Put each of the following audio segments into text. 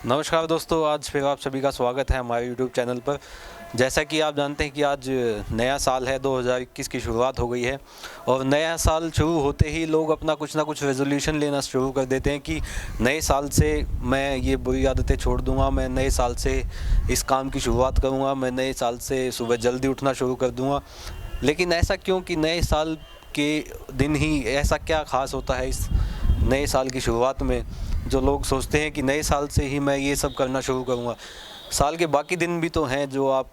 नमस्कार दोस्तों, आज फिर आप सभी का स्वागत है हमारे YouTube चैनल पर। जैसा कि आप जानते हैं कि आज नया साल है, 2021 की शुरुआत हो गई है और नया साल शुरू होते ही लोग अपना कुछ ना कुछ रेजोल्यूशन लेना शुरू कर देते हैं कि नए साल से मैं ये बुरी आदतें छोड़ दूंगा, मैं नए साल से इस काम की शुरुआत करूंगा, मैं नए साल से सुबह जल्दी उठना शुरू कर दूंगा। लेकिन ऐसा क्यों कि नए साल के दिन ही ऐसा क्या ख़ास होता है इस नए साल की शुरुआत में, जो लोग सोचते हैं कि नए साल से ही मैं ये सब करना शुरू करूँगा। साल के बाकी दिन भी तो हैं जो आप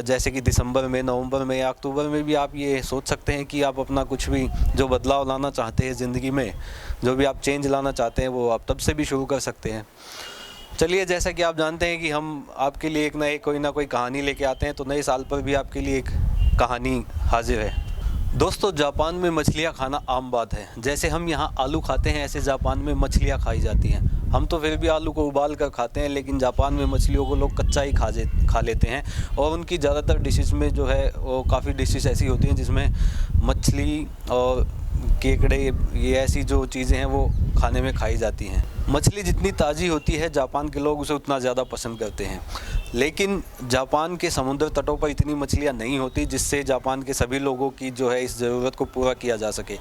जैसे कि दिसंबर में, नवंबर में या अक्टूबर में भी आप ये सोच सकते हैं कि आप अपना कुछ भी जो बदलाव लाना चाहते हैं ज़िंदगी में, जो भी आप चेंज लाना चाहते हैं, वो आप तब से भी शुरू कर सकते हैं। चलिए, जैसा कि आप जानते हैं कि हम आपके लिए एक कोई ना कोई कहानी लेके आते हैं, तो नए साल पर भी आपके लिए एक कहानी हाजिर है। दोस्तों, जापान में मछलियाँ खाना आम बात है। जैसे हम यहाँ आलू खाते हैं, ऐसे जापान में मछलियाँ खाई जाती हैं। हम तो फिर भी आलू को उबाल कर खाते हैं, लेकिन जापान में मछलियों को लोग कच्चा ही खा लेते हैं। और उनकी ज़्यादातर डिशेस में जो है वो काफ़ी डिशेस ऐसी होती हैं जिसमें मछली और केकड़े, ये ऐसी जो चीज़ें हैं वो खाने में खाई जाती हैं। मछली जितनी ताज़ी होती है, जापान के लोग उसे उतना ज़्यादा पसंद करते हैं। लेकिन जापान के समुद्र तटों पर इतनी मछलियाँ नहीं होती जिससे जापान के सभी लोगों की जो है इस ज़रूरत को पूरा किया जा सके।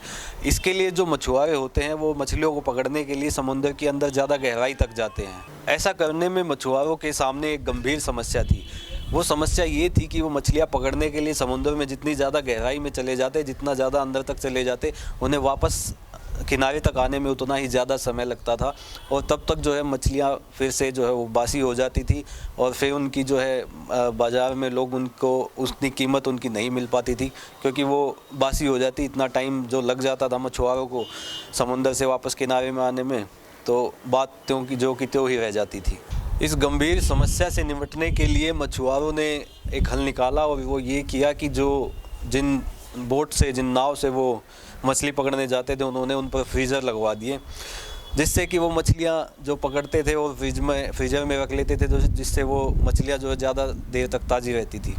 इसके लिए जो मछुआरे होते हैं वो मछलियों को पकड़ने के लिए समुद्र के अंदर ज़्यादा गहराई तक जाते हैं। ऐसा करने में मछुआरों के सामने एक गंभीर समस्या थी। वो समस्या ये थी कि वो मछलियाँ पकड़ने के लिए समुद्र में जितनी ज़्यादा गहराई में चले जाते, जितना ज़्यादा अंदर तक चले जाते, उन्हें वापस किनारे तक आने में उतना ही ज़्यादा समय लगता था। और तब तक जो है मछलियाँ फिर से जो है वो बासी हो जाती थी और फिर उनकी जो है बाज़ार में लोग उनको उतनी कीमत उनकी नहीं मिल पाती थी, क्योंकि वो बासी हो जाती। इतना टाइम जो लग जाता था मछुआरों को समुंदर से वापस किनारे में आने में, तो बात त्यों की जो की त्यों ही रह जाती थी। इस गंभीर समस्या से निपटने के लिए मछुआरों ने एक हल निकाला और वो ये किया कि जिन बोट से, जिन नाव से वो मछली पकड़ने जाते थे, उन्होंने उन पर फ्रीज़र लगवा दिए, जिससे कि वो मछलियाँ जो पकड़ते थे और फ्रीजर में रख लेते थे, तो जिससे वो मछलियाँ जो है ज़्यादा देर तक ताज़ी रहती थी।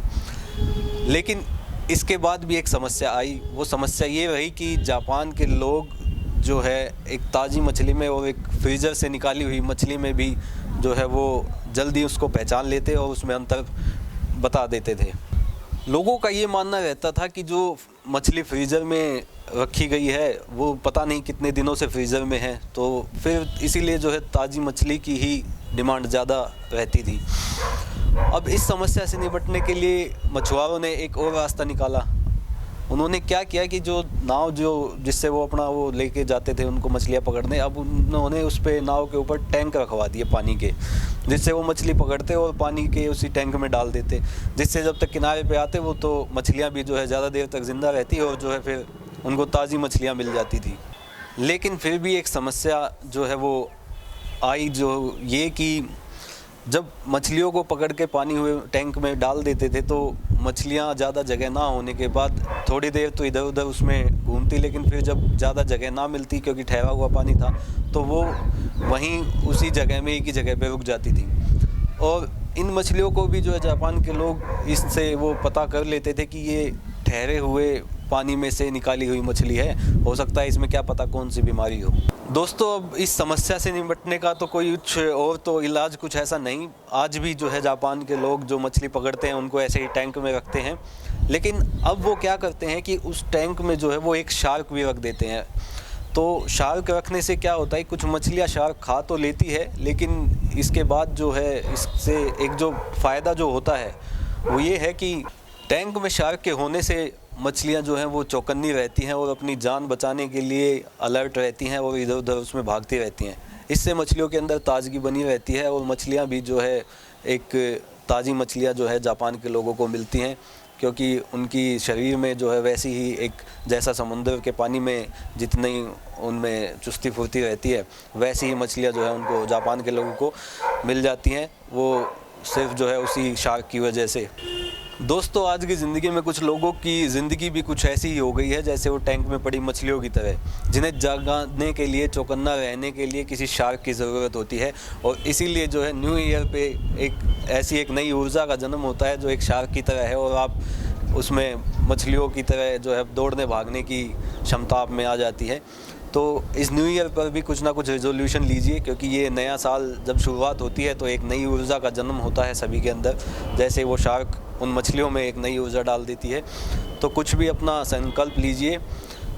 लेकिन इसके बाद भी एक समस्या आई। वो समस्या ये रही कि जापान के लोग जो है एक ताज़ी मछली में और एक फ्रीज़र से निकाली हुई मछली में भी जो है वो जल्दी उसको पहचान लेते और उसमें अंतर बता देते थे। लोगों का ये मानना रहता था कि जो मछली फ्रीज़र में रखी गई है वो पता नहीं कितने दिनों से फ्रीज़र में है, तो फिर इसीलिए जो है ताज़ी मछली की ही डिमांड ज़्यादा रहती थी। अब इस समस्या से निपटने के लिए मछुआरों ने एक और रास्ता निकाला। उन्होंने क्या किया कि जो नाव जिससे वो अपना वो लेके जाते थे उनको मछलियाँ पकड़ने, अब उन्होंने उस पे नाव के ऊपर टैंक रखवा दिए पानी के, जिससे वो मछली पकड़ते और पानी के उसी टैंक में डाल देते, जिससे जब तक किनारे पे आते वो तो मछलियाँ भी जो है ज़्यादा देर तक ज़िंदा रहती और जो है फिर उनको ताज़ी मछलियाँ मिल जाती थी। लेकिन फिर भी एक समस्या जो है वो आई, जो ये कि जब मछलियों को पकड़ के पानी हुए टैंक में डाल देते थे तो मछलियाँ ज़्यादा जगह ना होने के बाद थोड़ी देर तो इधर उधर उसमें घूमती, लेकिन फिर जब ज़्यादा जगह ना मिलती क्योंकि ठहरा हुआ पानी था, तो वो वहीं उसी जगह में एक ही जगह पे रुक जाती थी। और इन मछलियों को भी जो है जापान के लोग इससे वो पता कर लेते थे कि ये ठहरे हुए पानी में से निकाली हुई मछली है, हो सकता है इसमें क्या पता कौन सी बीमारी हो। दोस्तों, अब इस समस्या से निपटने का तो कोई और तो इलाज कुछ ऐसा नहीं। आज भी जो है जापान के लोग जो मछली पकड़ते हैं उनको ऐसे ही टैंक में रखते हैं, लेकिन अब वो क्या करते हैं कि उस टैंक में जो है वो एक शार्क भी रख देते हैं। तो शार्क रखने से क्या होता है, कुछ मछलियाँ शार्क खा तो लेती है, लेकिन इसके बाद जो है इससे एक जो फ़ायदा जो होता है वो ये है कि टैंक में शार्क के होने से मछलियाँ जो हैं वो चौकन्नी रहती हैं और अपनी जान बचाने के लिए अलर्ट रहती हैं और इधर उधर उसमें भागती रहती हैं। इससे मछलियों के अंदर ताज़गी बनी रहती है और मछलियाँ भी जो है एक ताज़ी मछलियाँ जो है जापान के लोगों को मिलती हैं, क्योंकि उनकी शरीर में जो है वैसी ही एक जैसा समुद्र के पानी में जितनी उनमें चुस्ती फुर्ती रहती है, वैसी ही मछलियाँ जो है उनको जापान के लोगों को मिल जाती हैं, वो सिर्फ जो है उसी शार्क की वजह से। दोस्तों, आज की ज़िंदगी में कुछ लोगों की ज़िंदगी भी कुछ ऐसी ही हो गई है जैसे वो टैंक में पड़ी मछलियों की तरह, जिन्हें जगाने के लिए, चौकन्ना रहने के लिए किसी शार्क की ज़रूरत होती है। और इसीलिए जो है न्यू ईयर पे एक नई ऊर्जा का जन्म होता है जो एक शार्क की तरह है, और आप उसमें मछलियों की तरह जो है दौड़ने भागने की क्षमता आप में आ जाती है। तो इस न्यू ईयर पर भी कुछ ना कुछ रेजोल्यूशन लीजिए, क्योंकि ये नया साल जब शुरुआत होती है तो एक नई ऊर्जा का जन्म होता है सभी के अंदर। जैसे वो शार्क उन मछलियों में एक नई ऊर्जा डाल देती है। तो कुछ भी अपना संकल्प लीजिए,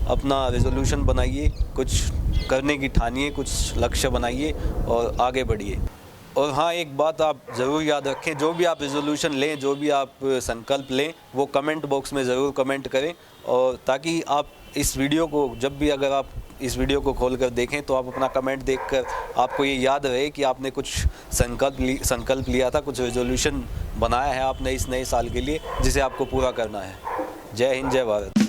अपना रेजोल्यूशन बनाइए, कुछ करने की ठानिए, कुछ लक्ष्य बनाइए और आगे बढ़िए। और हाँ, एक बात आप ज़रूर याद रखें, जो भी आप रेजोल्यूशन लें, जो भी आप संकल्प लें, वो कमेंट बॉक्स में ज़रूर कमेंट करें। और ताकि आप इस वीडियो को जब भी अगर आप इस वीडियो को खोलकर देखें तो आप अपना कमेंट देखकर आपको ये याद रहे कि आपने कुछ संकल्प लिया था, कुछ रेजोल्यूशन बनाया है आपने इस नए साल के लिए, जिसे आपको पूरा करना है। जय हिंद, जय भारत।